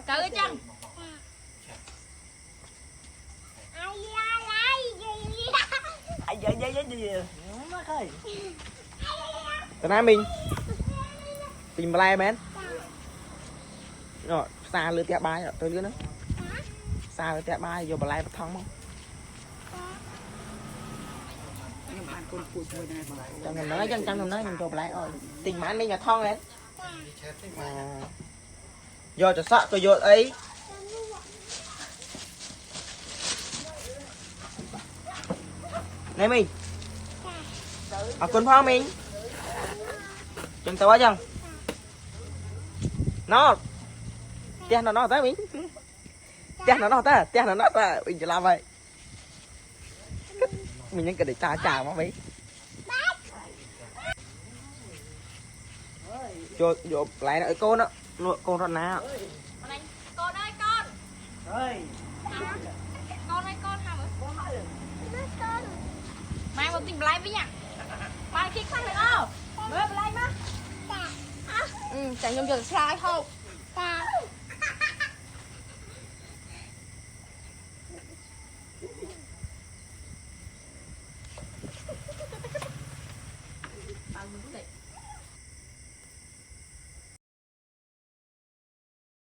cỡ chăng ai gì nó khơi tao nói mình tìm play men rồi xa lưới tẹt bài rồi tôi lưới nữa xa lưới tẹt bài vô play bắt thong không trong mình nói mình cho play rồi tình mãn mình là thong lên vô cho sợ tôi vô ấy này mình ở con phong mình chừng tao chừng nó tiền nó tới mình tiền nó ta mình chỉ làm vậy mình những cái để trả mà mấy vô lại nữa cô nó con rồi nào con ơi con ơi con ơi con hả mang một tình play với nhá mang kích phát được không mới play má chẳng nhung giờ sai không